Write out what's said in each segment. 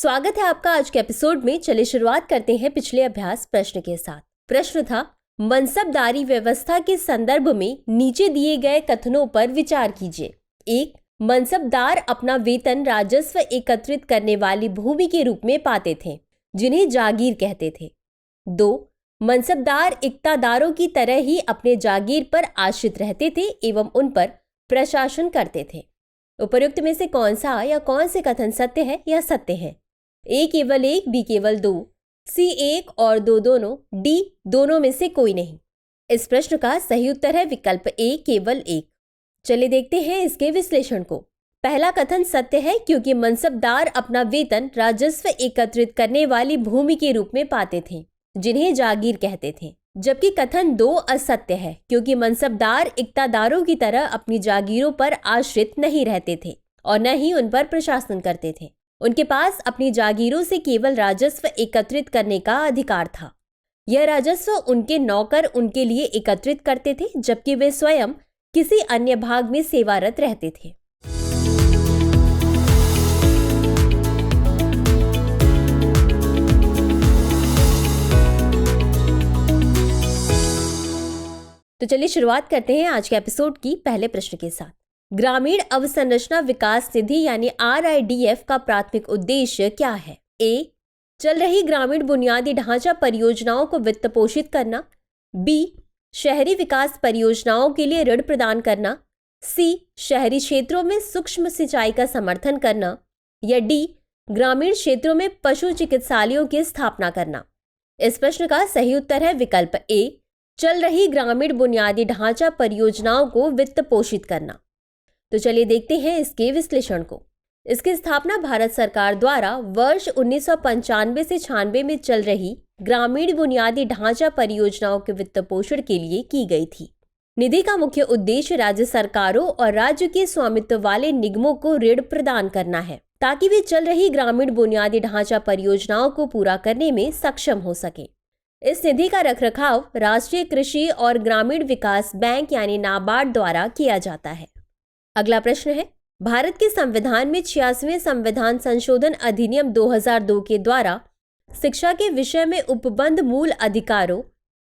स्वागत है आपका आज के एपिसोड में। चलिए शुरुआत करते हैं पिछले अभ्यास प्रश्न के साथ। प्रश्न था, मनसबदारी व्यवस्था के संदर्भ में नीचे दिए गए कथनों पर विचार कीजिए। 1. मनसबदार अपना वेतन राजस्व एकत्रित करने वाली भूमि के रूप में पाते थे, जिन्हें जागीर कहते थे। 2. मनसबदार इक्तादारों की तरह ही अपने जागीर पर आश्रित रहते थे एवं उन पर प्रशासन करते थे। उपर्युक्त में से कौन सा या कौन से कथन सत्य है या सत्य है? ए केवल 1, बी केवल 2, सी 1 और 2 दोनों, डी दोनों में से कोई नहीं। इस प्रश्न का सही उत्तर है विकल्प ए केवल 1। चलिए देखते हैं इसके विश्लेषण को। पहला कथन सत्य है क्योंकि मनसबदार अपना वेतन राजस्व एकत्रित करने वाली भूमि के रूप में पाते थे, जिन्हें जागीर कहते थे। जबकि कथन 2 असत्य है क्योंकि मनसबदार इक्तादारों की तरह अपनी जागीरों पर आश्रित नहीं रहते थे और न ही उन पर प्रशासन करते थे। उनके पास अपनी जागीरों से केवल राजस्व एकत्रित करने का अधिकार था। यह राजस्व उनके नौकर उनके लिए एकत्रित करते थे, जबकि वे स्वयं किसी अन्य भाग में सेवारत रहते थे। तो चलिए शुरुआत करते हैं आज के एपिसोड की पहले प्रश्न के साथ। ग्रामीण अवसंरचना विकास निधि यानी RIDF का प्राथमिक उद्देश्य क्या है? ए. चल रही ग्रामीण बुनियादी ढांचा परियोजनाओं को वित्त पोषित करना। बी. शहरी विकास परियोजनाओं के लिए ऋण प्रदान करना। सी. शहरी क्षेत्रों में सूक्ष्म सिंचाई का समर्थन करना। या डी. ग्रामीण क्षेत्रों में पशु चिकित्सालयों की स्थापना करना। इस प्रश्न का सही उत्तर है विकल्प ए, चल रही ग्रामीण बुनियादी ढांचा परियोजनाओं को वित्त पोषित करना। तो चलिए देखते हैं इसके विश्लेषण को। इसकी स्थापना भारत सरकार द्वारा वर्ष 1995 से 96 में चल रही ग्रामीण बुनियादी ढांचा परियोजनाओं के वित्त पोषण के लिए की गई थी। निधि का मुख्य उद्देश्य राज्य सरकारों और राज्य के स्वामित्व वाले निगमों को ऋण प्रदान करना है, ताकि वे चल रही ग्रामीण बुनियादी ढांचा परियोजनाओं को पूरा करने में सक्षम हो सके। इस निधि का रखरखाव राष्ट्रीय कृषि और ग्रामीण विकास बैंक यानी नाबार्ड द्वारा किया जाता है। अगला प्रश्न है, भारत के संविधान में 86वें संविधान संशोधन अधिनियम 2002 के द्वारा शिक्षा के विषय में उपबंध मूल अधिकारों,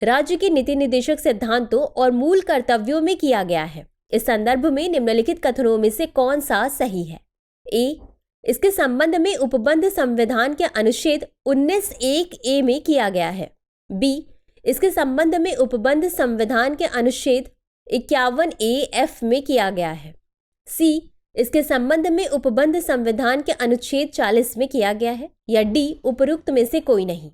राज्य के नीति निर्देशक सिद्धांतों और मूल कर्तव्यों में किया गया है। इस संदर्भ में निम्नलिखित कथनों में से कौन सा सही है? ए. इसके संबंध में उपबंध संविधान के अनुच्छेद 19(1)(a) में किया गया है। बी. इसके संबंध में उपबंध संविधान के अनुच्छेद 51(a)(f) में किया गया है। सी. इसके संबंध में उपबंध संविधान के अनुच्छेद 40 में किया गया है। या डी. उपर्युक्त में से कोई नहीं।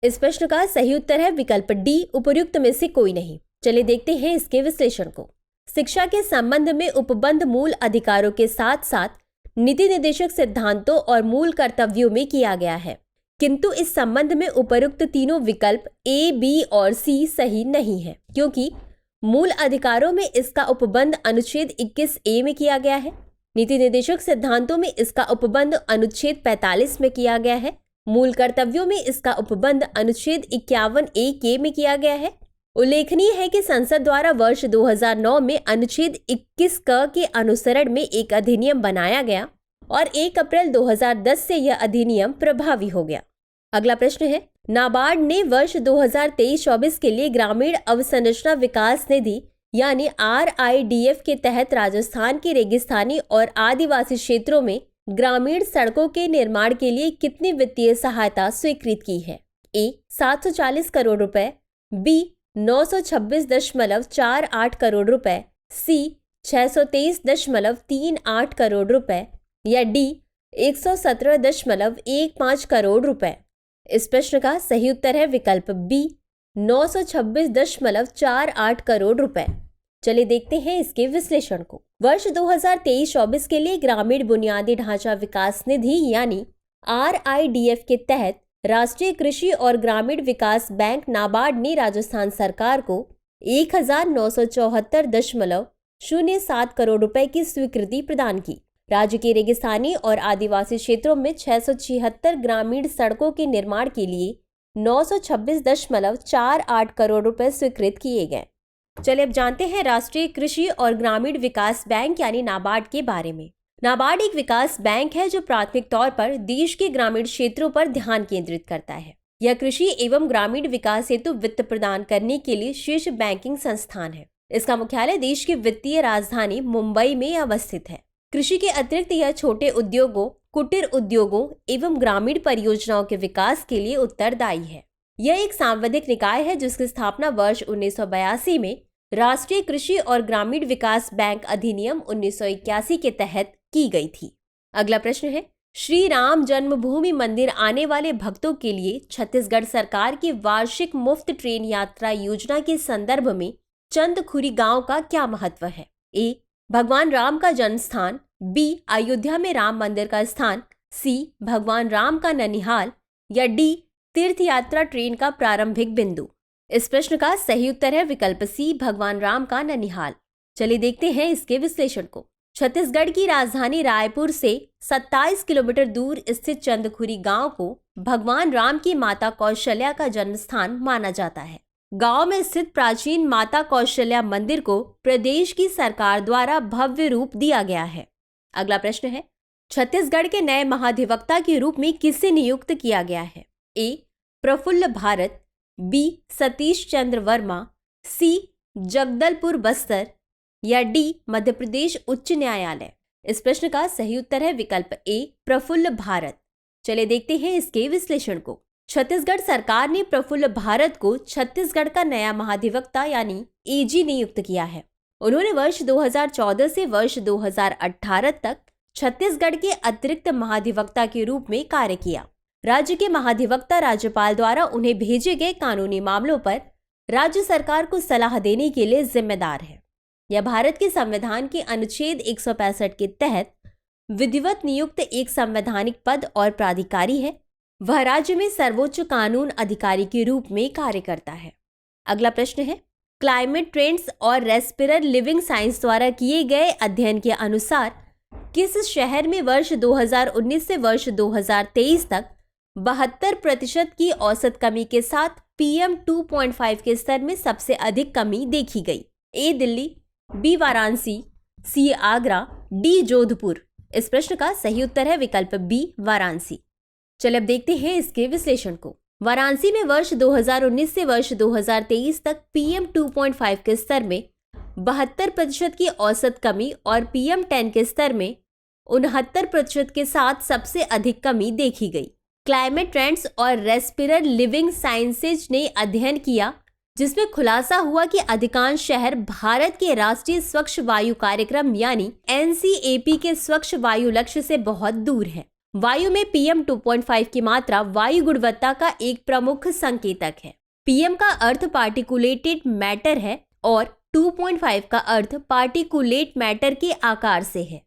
इस प्रश्न का सही उत्तर है विकल्प डी, उपर्युक्त में से कोई नहीं। चलिए देखते हैं इसके विश्लेषण को। शिक्षा के संबंध में उपबंध मूल अधिकारों के साथ साथ नीति निर्देशक सिद्धांतों और मूल कर्तव्यों में किया गया है, किंतु इस संबंध में उपर्युक्त तीनों विकल्प ए, बी और सी सही नहीं है, क्योंकि मूल अधिकारों में इसका उपबंध अनुच्छेद 21(a) में किया गया है, नीति निर्देशक सिद्धांतों में इसका उपबंध अनुच्छेद 45 में किया गया है, मूल कर्तव्यों में इसका उपबंध अनुच्छेद 51(a) में किया गया है। उल्लेखनीय है कि संसद द्वारा वर्ष 2009 में अनुच्छेद 21 क के अनुसरण में एक अधिनियम बनाया गया और 1 अप्रैल 2010 से यह अधिनियम प्रभावी हो गया। अगला प्रश्न है, नाबार्ड ने वर्ष 2023-24 के लिए ग्रामीण अवसंरचना विकास निधि यानी RIDF के तहत राजस्थान के रेगिस्तानी और आदिवासी क्षेत्रों में ग्रामीण सड़कों के निर्माण के लिए कितनी वित्तीय सहायता स्वीकृत की है? ए. 740 करोड़ रुपए, बी. 926.48 करोड़ रुपए, सी. 623.38 करोड़ रुपए या डी. 117.15 करोड़ रुपए। इस प्रश्न का सही उत्तर है विकल्प बी, 926.48 करोड़ रुपए। चलिए देखते हैं इसके विश्लेषण को। वर्ष 2023-24 के लिए ग्रामीण बुनियादी ढांचा विकास निधि यानी RIDF के तहत राष्ट्रीय कृषि और ग्रामीण विकास बैंक नाबार्ड ने राजस्थान सरकार को 1974.07 करोड़ रुपए की स्वीकृति प्रदान की। राज्य के रेगिस्तानी और आदिवासी क्षेत्रों में 676 ग्रामीण सड़कों के निर्माण के लिए 926.48 करोड़ रुपए स्वीकृत किए गए। चलिए अब जानते हैं राष्ट्रीय कृषि और ग्रामीण विकास बैंक यानी नाबार्ड के बारे में। नाबार्ड एक विकास बैंक है जो प्राथमिक तौर पर देश के ग्रामीण क्षेत्रों पर ध्यान केंद्रित करता है। यह कृषि एवं ग्रामीण विकास हेतु वित्त प्रदान करने के लिए शीर्ष बैंकिंग संस्थान है। इसका मुख्यालय देश की वित्तीय राजधानी मुंबई में अवस्थित है। कृषि के अतिरिक्त यह छोटे उद्योगों, कुटीर उद्योगों एवं ग्रामीण परियोजनाओं के विकास के लिए उत्तरदायी है। यह एक सांविधिक निकाय है जिसकी स्थापना वर्ष 1982 में राष्ट्रीय कृषि और ग्रामीण विकास बैंक अधिनियम 1981 के तहत की गई थी। अगला प्रश्न है, श्री राम जन्मभूमि मंदिर आने वाले भक्तों के लिए छत्तीसगढ़ सरकार की वार्षिक मुफ्त ट्रेन यात्रा योजना के संदर्भ में चंदखुरी गांव का क्या महत्व है? ए, भगवान राम का जन्म स्थान, बी, अयोध्या में राम मंदिर का स्थान, सी, भगवान राम का ननिहाल, या डी, तीर्थ यात्रा ट्रेन का प्रारंभिक बिंदु। इस प्रश्न का सही उत्तर है विकल्प सी, भगवान राम का ननिहाल। चलिए देखते हैं इसके विश्लेषण को। छत्तीसगढ़ की राजधानी रायपुर से 27 किलोमीटर दूर स्थित चंदखुरी गांव को भगवान राम की माता कौशल्या का जन्म स्थान माना जाता है। गांव में स्थित प्राचीन माता कौशल्या मंदिर को प्रदेश की सरकार द्वारा भव्य रूप दिया गया है। अगला प्रश्न है, छत्तीसगढ़ के नए महाधिवक्ता के रूप में किसे नियुक्त किया गया है? ए, प्रफुल्ल भारत, बी, सतीश चंद्र वर्मा, सी, जगदलपुर बस्तर, या डी, मध्य प्रदेश उच्च न्यायालय। इस प्रश्न का सही उत्तर है विकल्प ए, प्रफुल्ल भारत। चलिए देखते हैं इसके विश्लेषण को। छत्तीसगढ़ सरकार ने प्रफुल्ल भारत को छत्तीसगढ़ का नया महाधिवक्ता यानी एजी नियुक्त किया है। उन्होंने वर्ष 2014 से वर्ष 2018 तक छत्तीसगढ़ के अतिरिक्त महाधिवक्ता के रूप में कार्य किया। राज्य के महाधिवक्ता राज्यपाल द्वारा उन्हें भेजे गए कानूनी मामलों पर राज्य सरकार को सलाह देने के लिए जिम्मेदार है। यह भारत के संविधान के अनुच्छेद 165 के तहत विधिवत नियुक्त एक संवैधानिक पद और प्राधिकारी है। वह राज्य में सर्वोच्च कानून अधिकारी के रूप में कार्य करता है। अगला प्रश्न है, क्लाइमेट ट्रेंड्स और रेस्पिरर लिविंग साइंस द्वारा किए गए अध्ययन के अनुसार किस शहर में वर्ष 2019 से वर्ष 2023 तक 72% की औसत कमी के साथ PM 2.5 के स्तर में सबसे अधिक कमी देखी गई? ए, दिल्ली, बी, वाराणसी, सी, आगरा, डी, जोधपुर। इस प्रश्न का सही उत्तर है विकल्प बी, वाराणसी। चलिए अब देखते हैं इसके विश्लेषण को। वाराणसी में वर्ष 2019 से वर्ष 2023 तक PM 2.5 के स्तर में 72% की औसत कमी और PM 10 के स्तर में 69% के साथ सबसे अधिक कमी देखी गई। क्लाइमेट ट्रेंड्स और रेस्पिरर लिविंग साइंसेज ने अध्ययन किया जिसमें खुलासा हुआ कि अधिकांश शहर भारत के राष्ट्रीय स्वच्छ वायु कार्यक्रम यानी NCAP के स्वच्छ वायु लक्ष्य से बहुत दूर है। वायु में PM 2.5 की मात्रा वायु गुणवत्ता का एक प्रमुख संकेतक है। PM का अर्थ पार्टिकुलेटेड मैटर है और 2.5 का अर्थ पार्टिकुलेट मैटर के आकार से है।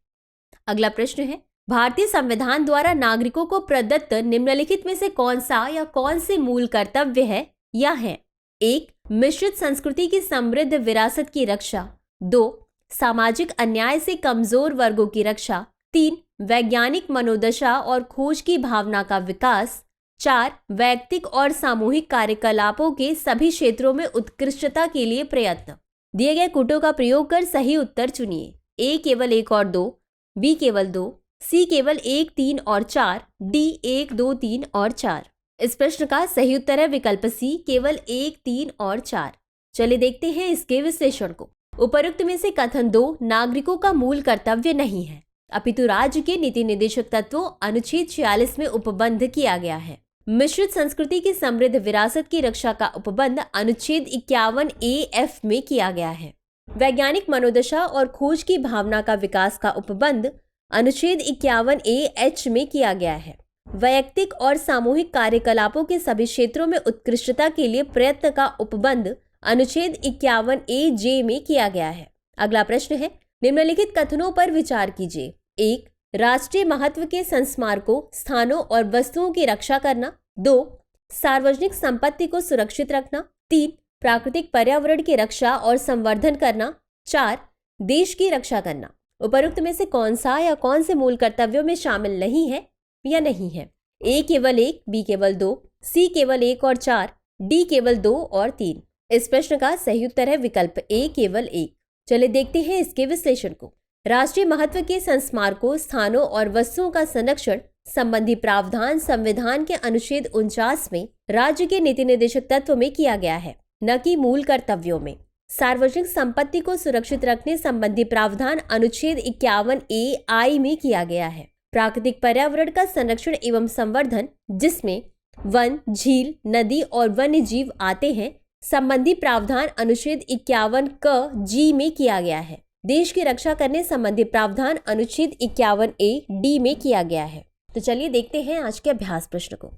अगला प्रश्न है, भारतीय संविधान द्वारा नागरिकों को प्रदत्त निम्नलिखित में से कौन सा या कौन से मूल कर्तव्य है या है? एक, मिश्रित संस्कृति की समृद्ध विरासत की रक्षा, 2, सामाजिक अन्याय से कमजोर वर्गों की रक्षा, 3, वैज्ञानिक मनोदशा और खोज की भावना का विकास, 4, वैयक्तिक और सामूहिक कार्यकलापों के सभी क्षेत्रों में उत्कृष्टता के लिए प्रयत्न। दिए गए कूटों का प्रयोग कर सही उत्तर चुनिए। ए, केवल 1 और 2, बी, केवल 2, सी, केवल 1, 3 और 4, डी, 1, 2, 3 और 4। इस प्रश्न का सही उत्तर है विकल्प सी, केवल 1, 3 और 4। चलिए देखते हैं इसके विश्लेषण को। उपरोक्त में से कथन 2 नागरिकों का मूल कर्तव्य नहीं है अपितु राज्य के नीति निर्देशक तत्वों अनुच्छेद 46 में उपबंध किया गया है। मिश्रित संस्कृति की समृद्ध विरासत की रक्षा का उपबंध अनुच्छेद 51A(F) में किया गया है। वैज्ञानिक मनोदशा और खोज की भावना का विकास का उपबंध अनुच्छेद 51A(H) में किया गया है। वैयक्तिक और सामूहिक कार्यकलापों के सभी क्षेत्रों में उत्कृष्टता के लिए प्रयत्न का उपबंध अनुच्छेद 51A(J) में किया गया है। अगला प्रश्न है, निम्नलिखित कथनों पर विचार कीजिए। 1, राष्ट्रीय महत्व के संस्मारकों, स्थानों और वस्तुओं की रक्षा करना। 2, सार्वजनिक संपत्ति को सुरक्षित रखना। 3, प्राकृतिक पर्यावरण की रक्षा और संवर्धन करना। 4, देश की रक्षा करना। उपरोक्त में से कौन सा या कौन से मूल कर्तव्यों में शामिल नहीं है या नहीं है? ए, केवल 1, बी, केवल 2, सी, केवल 1 और 4, डी, केवल 2 और 3। इस प्रश्न का सही उत्तर है विकल्प ए, केवल 1। चलिए देखते हैं इसके विश्लेषण को। राष्ट्रीय महत्व के संस्मारकों, स्थानों और वस्तुओं का संरक्षण संबंधी प्रावधान संविधान के अनुच्छेद 49 में राज्य के नीति निर्देशक तत्व में किया गया है, न कि मूल कर्तव्यों में। सार्वजनिक संपत्ति को सुरक्षित रखने संबंधी प्रावधान अनुच्छेद 51A(I) में किया गया है। प्राकृतिक पर्यावरण का संरक्षण एवं संवर्धन, जिसमें वन, झील, नदी और वन्य जीव आते हैं, संबंधी प्रावधान अनुच्छेद 51(K)(G) में किया गया है। देश की रक्षा करने संबंधी प्रावधान अनुच्छेद 51A(D) में किया गया है। तो चलिए देखते हैं आज के अभ्यास प्रश्न को।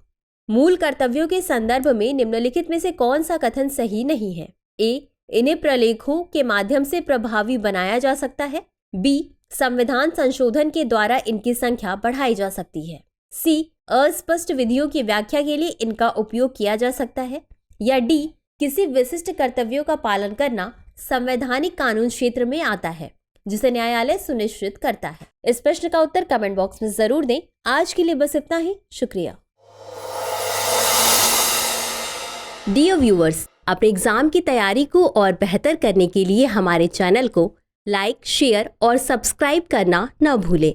मूल कर्तव्यों के संदर्भ में निम्नलिखित में से कौन सा कथन सही नहीं है? A. इन्हें प्रलेखों के माध्यम से प्रभावी बनाया जा सकता है। B. संविधान संशोधन के द्वारा इनकी संख्या बढ़ाई जा सकती है। C. अस्पष्ट विधियों की व्याख्या के लिए इनका उपयोग किया जा सकता है। या D. किसी विशिष्ट कर्तव्यों का पालन करना संवैधानिक कानून क्षेत्र में आता है, जिसे न्यायालय सुनिश्चित करता है। इस प्रश्न का उत्तर कमेंट बॉक्स में जरूर दें। आज के लिए बस इतना ही। शुक्रिया। डियर व्यूअर्स, अपने एग्जाम की तैयारी को और बेहतर करने के लिए हमारे चैनल को लाइक, शेयर और सब्सक्राइब करना न भूलें।